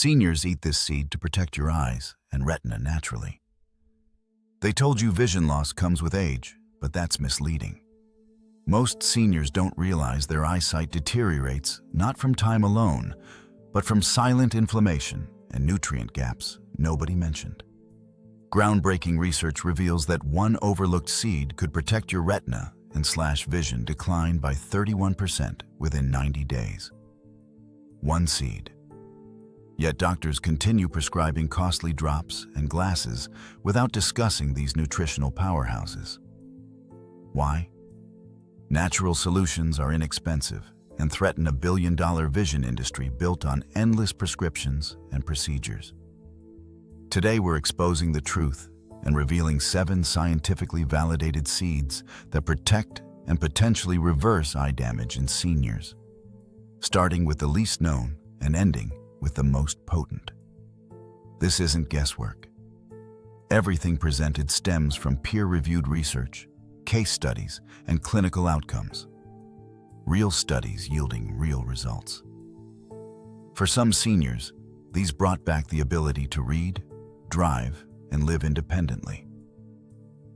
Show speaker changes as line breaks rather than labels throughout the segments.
Seniors eat this seed to protect your eyes and retina naturally. They told you vision loss comes with age, but that's misleading. Most seniors don't realize their eyesight deteriorates not from time alone, but from silent inflammation and nutrient gaps nobody mentioned. Groundbreaking research reveals that one overlooked seed could protect your retina and slash vision decline by 31% within 90 days. One seed. Yet doctors continue prescribing costly drops and glasses without discussing these nutritional powerhouses. Why? Natural solutions are inexpensive and threaten a billion-dollar vision industry built on endless prescriptions and procedures. Today we're exposing the truth and revealing 7 scientifically validated seeds that protect and potentially reverse eye damage in seniors, starting with the least known and ending with the most potent. This isn't guesswork. Everything presented stems from peer-reviewed research, case studies, and clinical outcomes. Real studies yielding real results. For some seniors, these brought back the ability to read, drive, and live independently.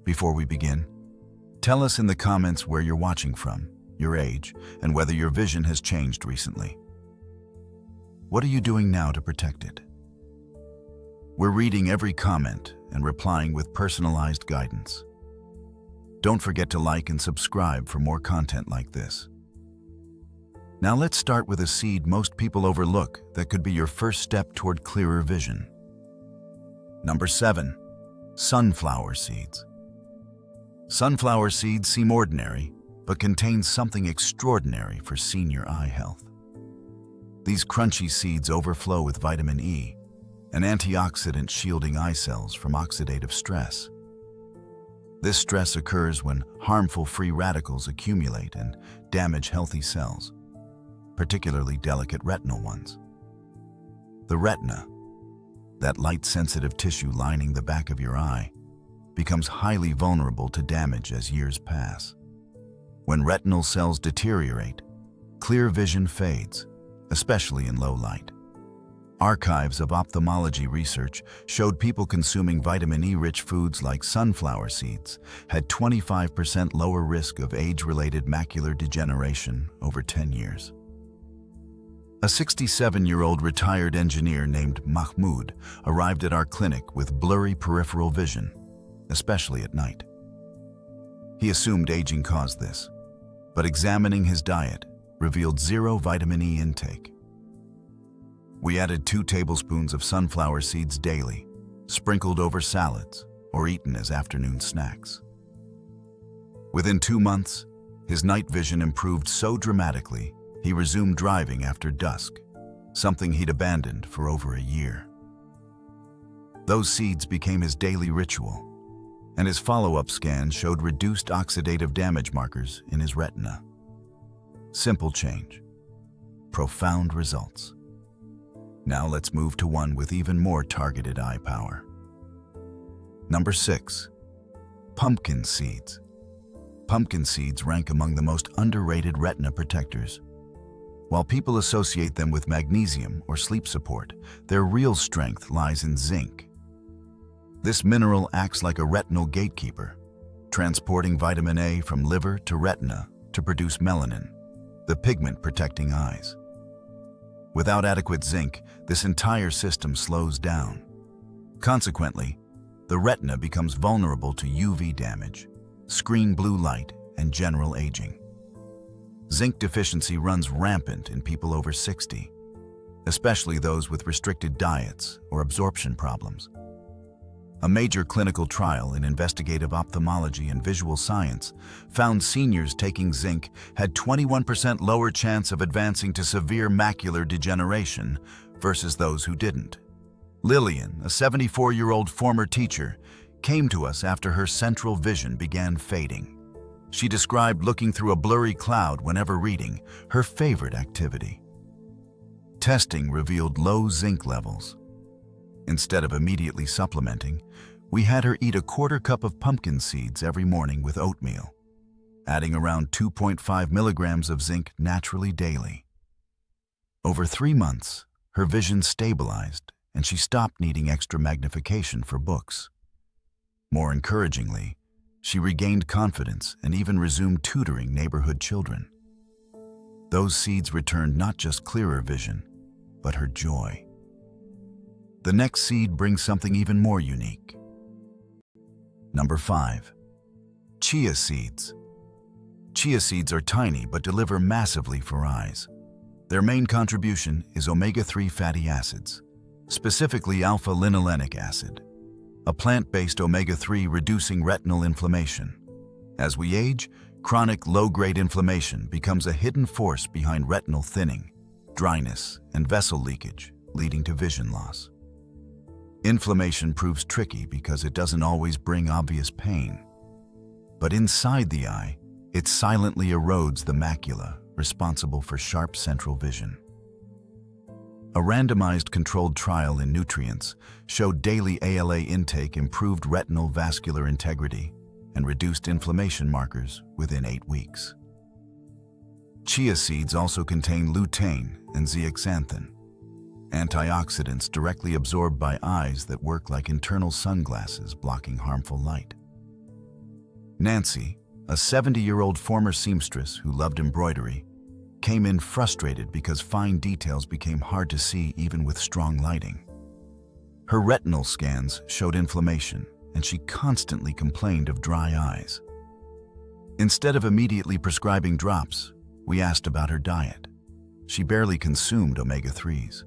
Before we begin, tell us in the comments where you're watching from, your age, and whether your vision has changed recently. What are you doing now to protect it? We're reading every comment and replying with personalized guidance. Don't forget to like and subscribe for more content like this. Now let's start with a seed most people overlook that could be your first step toward clearer vision. Number 7. Sunflower seeds. Sunflower seeds seem ordinary, but contain something extraordinary for senior eye health. These crunchy seeds overflow with vitamin E, an antioxidant shielding eye cells from oxidative stress. This stress occurs when harmful free radicals accumulate and damage healthy cells, particularly delicate retinal ones. The retina, that light-sensitive tissue lining the back of your eye, becomes highly vulnerable to damage as years pass. When retinal cells deteriorate, clear vision fades, especially in low light. Archives of ophthalmology research showed people consuming vitamin E-rich foods like sunflower seeds had 25% lower risk of age-related macular degeneration over 10 years. A 67-year-old retired engineer named Mahmoud arrived at our clinic with blurry peripheral vision, especially at night. He assumed aging caused this, but examining his diet revealed 0 vitamin E intake. We added 2 tablespoons of sunflower seeds daily, sprinkled over salads or eaten as afternoon snacks. Within 2 months, his night vision improved so dramatically he resumed driving after dusk, something he'd abandoned for over a year. Those seeds became his daily ritual, and his follow-up scan showed reduced oxidative damage markers in his retina. Simple change, profound results. Now let's move to one with even more targeted eye power. Number 6. Pumpkin seeds. Pumpkin seeds rank among the most underrated retina protectors. While people associate them with magnesium or sleep support, their real strength lies in zinc. This mineral acts like a retinal gatekeeper, transporting vitamin A from liver to retina to produce melanin, the pigment protecting eyes. Without adequate zinc, this entire system slows down. Consequently, the retina becomes vulnerable to UV damage, screen blue light, and general aging. Zinc deficiency runs rampant in people over 60, especially those with restricted diets or absorption problems. A major clinical trial in investigative ophthalmology and visual science found seniors taking zinc had 21% lower chance of advancing to severe macular degeneration versus those who didn't. Lillian, a 74-year-old former teacher, came to us after her central vision began fading. She described looking through a blurry cloud whenever reading, her favorite activity. Testing revealed low zinc levels. Instead of immediately supplementing, we had her eat a quarter cup of pumpkin seeds every morning with oatmeal, adding around 2.5 milligrams of zinc naturally daily. Over 3 months, her vision stabilized and she stopped needing extra magnification for books. More encouragingly, she regained confidence and even resumed tutoring neighborhood children. Those seeds returned not just clearer vision, but her joy. The next seed brings something even more unique. Number 5. Chia seeds. Chia seeds are tiny but deliver massively for eyes. Their main contribution is omega-3 fatty acids, specifically alpha-linolenic acid, a plant-based omega-3 reducing retinal inflammation. As we age, chronic low-grade inflammation becomes a hidden force behind retinal thinning, dryness, and vessel leakage, leading to vision loss. Inflammation proves tricky because it doesn't always bring obvious pain. But inside the eye, it silently erodes the macula, responsible for sharp central vision. A randomized controlled trial in nutrients showed daily ALA intake improved retinal vascular integrity and reduced inflammation markers within 8 weeks. Chia seeds also contain lutein and zeaxanthin, antioxidants directly absorbed by eyes that work like internal sunglasses blocking harmful light. Nancy, a 70-year-old former seamstress who loved embroidery, came in frustrated because fine details became hard to see even with strong lighting. Her retinal scans showed inflammation, and she constantly complained of dry eyes. Instead of immediately prescribing drops, we asked about her diet. She barely consumed omega-3s.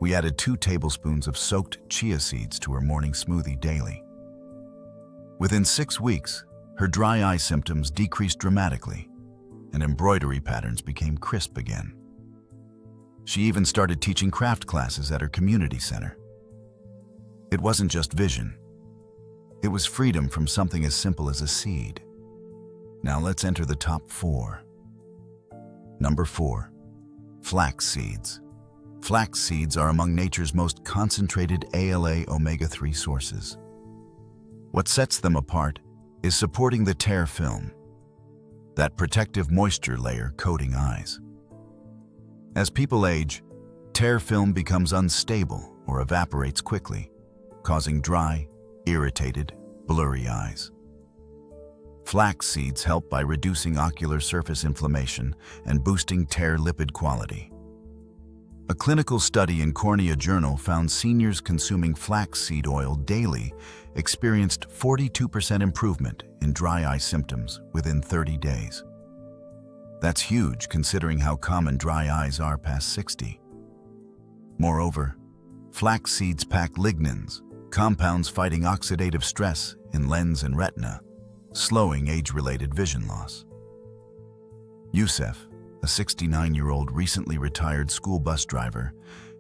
We added 2 tablespoons of soaked chia seeds to her morning smoothie daily. Within 6 weeks, her dry eye symptoms decreased dramatically, and embroidery patterns became crisp again. She even started teaching craft classes at her community center. It wasn't just vision. It was freedom from something as simple as a seed. Now let's enter the top 4. Number 4. Flax seeds. Flax seeds are among nature's most concentrated ALA omega-3 sources. What sets them apart is supporting the tear film, that protective moisture layer coating eyes. As people age, tear film becomes unstable or evaporates quickly, causing dry, irritated, blurry eyes. Flax seeds help by reducing ocular surface inflammation and boosting tear lipid quality. A clinical study in Cornea Journal found seniors consuming flax seed oil daily experienced 42% improvement in dry eye symptoms within 30 days. That's huge considering how common dry eyes are past 60. Moreover, flax seeds pack lignans, compounds fighting oxidative stress in lens and retina, slowing age-related vision loss. Youssef, a 69-year-old recently retired school bus driver,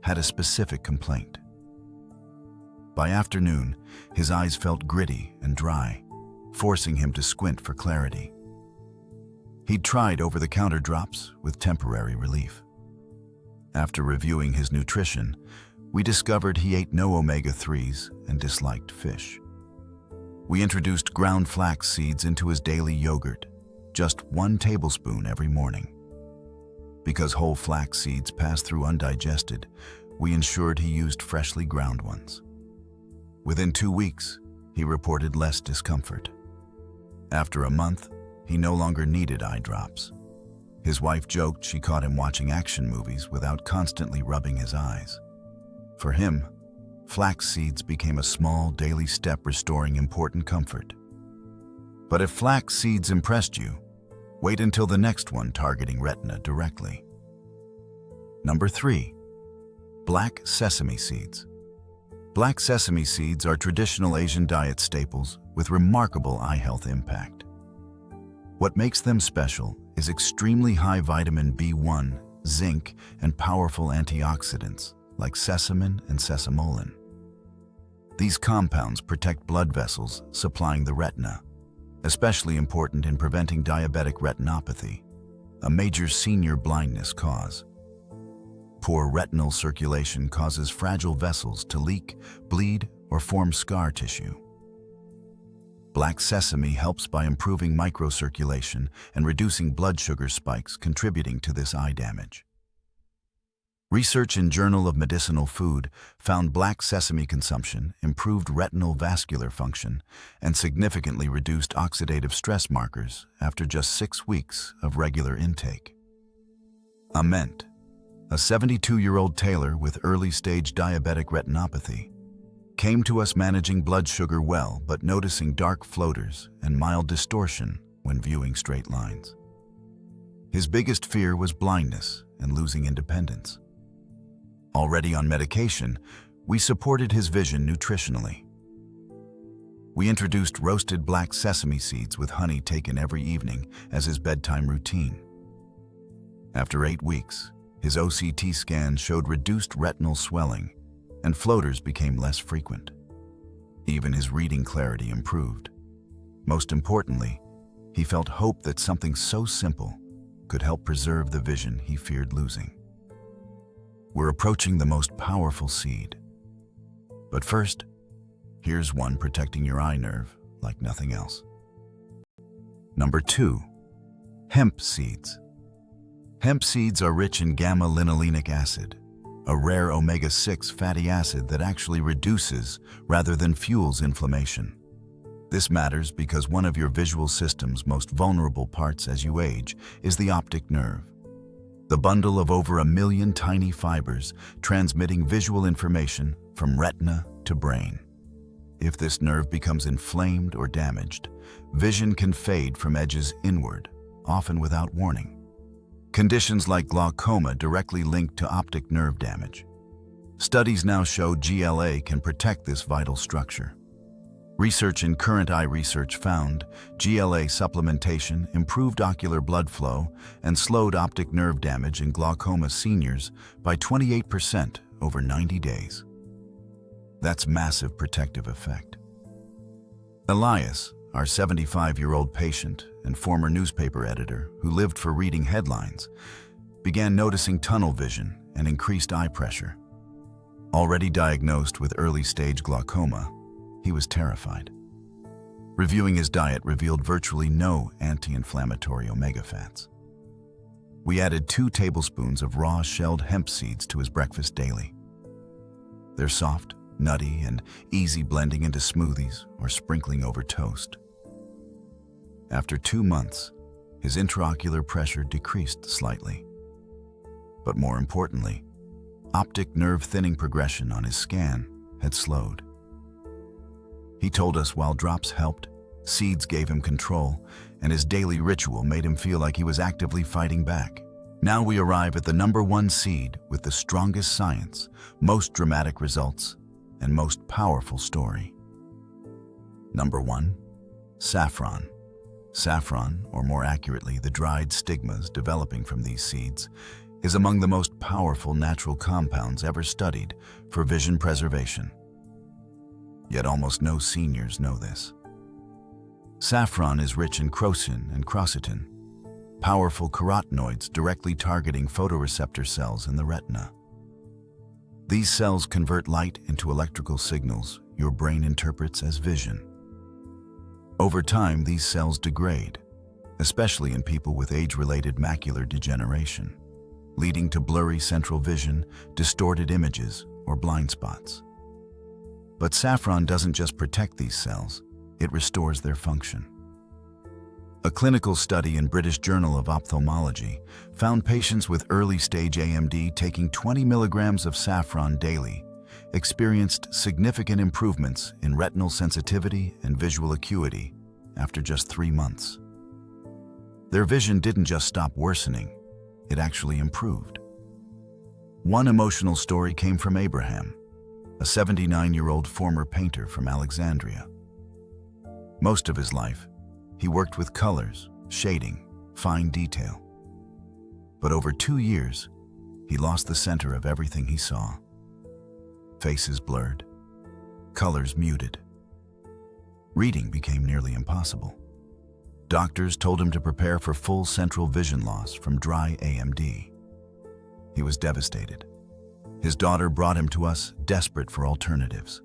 had a specific complaint. By afternoon, his eyes felt gritty and dry, forcing him to squint for clarity. He'd tried over-the-counter drops with temporary relief. After reviewing his nutrition, we discovered he ate no omega-3s and disliked fish. We introduced ground flax seeds into his daily yogurt, just 1 tablespoon every morning. Because whole flax seeds pass through undigested, we ensured he used freshly ground ones. Within 2 weeks, he reported less discomfort. After a month, he no longer needed eye drops. His wife joked she caught him watching action movies without constantly rubbing his eyes. For him, flax seeds became a small daily step restoring important comfort. But if flax seeds impressed you, wait until the next one targeting retina directly. Number 3. Black sesame seeds. Black sesame seeds are traditional Asian diet staples with remarkable eye health impact. What makes them special is extremely high vitamin B1, zinc, and powerful antioxidants like sesamin and sesamolin. These compounds protect blood vessels supplying the retina, especially important in preventing diabetic retinopathy, a major senior blindness cause. Poor retinal circulation causes fragile vessels to leak, bleed, or form scar tissue. Black sesame helps by improving microcirculation and reducing blood sugar spikes, contributing to this eye damage. Research in Journal of Medicinal Food found black sesame consumption improved retinal vascular function and significantly reduced oxidative stress markers after just 6 weeks of regular intake. Ament, a 72-year-old tailor with early-stage diabetic retinopathy, came to us managing blood sugar well but noticing dark floaters and mild distortion when viewing straight lines. His biggest fear was blindness and losing independence. Already on medication, we supported his vision nutritionally. We introduced roasted black sesame seeds with honey taken every evening as his bedtime routine. After 8 weeks, his OCT scan showed reduced retinal swelling and floaters became less frequent. Even his reading clarity improved. Most importantly, he felt hope that something so simple could help preserve the vision he feared losing. We're approaching the most powerful seed. But first, here's one protecting your eye nerve like nothing else. Number 2. Hemp seeds. Hemp seeds are rich in gamma-linolenic acid, a rare omega-6 fatty acid that actually reduces rather than fuels inflammation. This matters because one of your visual system's most vulnerable parts as you age is the optic nerve. The bundle of over 1 million tiny fibers transmitting visual information from retina to brain. If this nerve becomes inflamed or damaged, vision can fade from edges inward, often without warning. Conditions like glaucoma directly link to optic nerve damage. Studies now show GLA can protect this vital structure. Research in Current Eye Research found GLA supplementation improved ocular blood flow and slowed optic nerve damage in glaucoma seniors by 28% over 90 days. That's massive protective effect. Elias, our 75-year-old patient and former newspaper editor who lived for reading headlines, began noticing tunnel vision and increased eye pressure. Already diagnosed with early-stage glaucoma, he was terrified. Reviewing his diet revealed virtually no anti-inflammatory omega fats. We added 2 tablespoons of raw shelled hemp seeds to his breakfast daily. They're soft, nutty, and easy blending into smoothies or sprinkling over toast. After 2 months, his intraocular pressure decreased slightly. But more importantly, optic nerve thinning progression on his scan had slowed. He told us while drops helped, seeds gave him control, and his daily ritual made him feel like he was actively fighting back. Now we arrive at the number 1 seed with the strongest science, most dramatic results, and most powerful story. Number 1. Saffron. Saffron, or more accurately, the dried stigmas developing from these seeds, is among the most powerful natural compounds ever studied for vision preservation. Yet almost no seniors know this. Saffron is rich in crocin and quercetin, powerful carotenoids directly targeting photoreceptor cells in the retina. These cells convert light into electrical signals your brain interprets as vision. Over time, these cells degrade, especially in people with age-related macular degeneration, leading to blurry central vision, distorted images, or blind spots. But saffron doesn't just protect these cells, it restores their function. A clinical study in British Journal of Ophthalmology found patients with early-stage AMD taking 20 milligrams of saffron daily experienced significant improvements in retinal sensitivity and visual acuity after just 3 months. Their vision didn't just stop worsening, it actually improved. One emotional story came from Abraham, a 79-year-old former painter from Alexandria. Most of his life, he worked with colors, shading, fine detail. But over 2 years, he lost the center of everything he saw. Faces blurred, colors muted. Reading became nearly impossible. Doctors told him to prepare for full central vision loss from dry AMD. He was devastated. His daughter brought him to us, desperate for alternatives.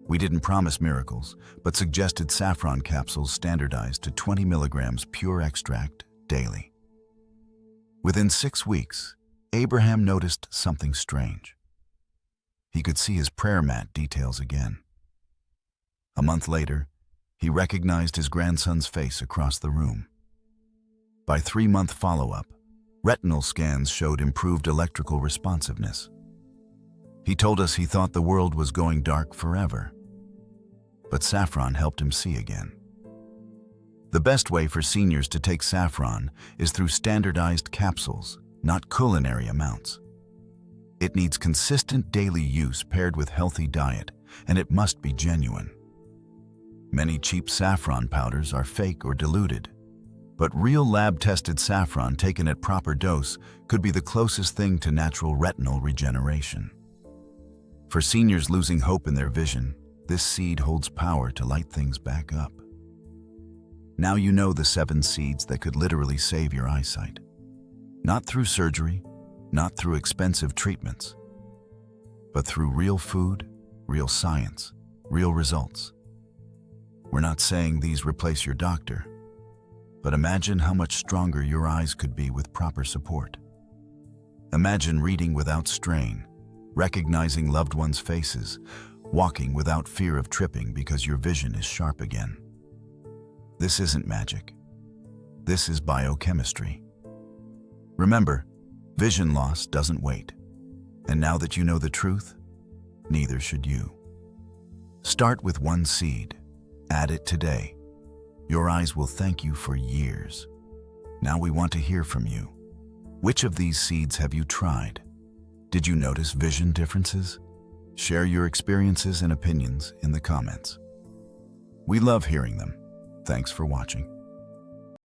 We didn't promise miracles, but suggested saffron capsules standardized to 20 milligrams pure extract daily. Within 6 weeks, Abraham noticed something strange. He could see his prayer mat details again. A month later, he recognized his grandson's face across the room. By 3-month follow-up, retinal scans showed improved electrical responsiveness. He told us he thought the world was going dark forever. But saffron helped him see again. The best way for seniors to take saffron is through standardized capsules, not culinary amounts. It needs consistent daily use paired with healthy diet, and it must be genuine. Many cheap saffron powders are fake or diluted, but real lab-tested saffron taken at proper dose could be the closest thing to natural retinal regeneration. For seniors losing hope in their vision, this seed holds power to light things back up. Now you know the 7 seeds that could literally save your eyesight. Not through surgery, not through expensive treatments, but through real food, real science, real results. We're not saying these replace your doctor, but imagine how much stronger your eyes could be with proper support. Imagine reading without strain, recognizing loved ones' faces, walking without fear of tripping because your vision is sharp again. This isn't magic. This is biochemistry. Remember, vision loss doesn't wait. And now that you know the truth, neither should you. Start with 1 seed. Add it today. Your eyes will thank you for years. Now we want to hear from you. Which of these seeds have you tried? Did you notice vision differences? Share your experiences and opinions in the comments. We love hearing them. Thanks for watching.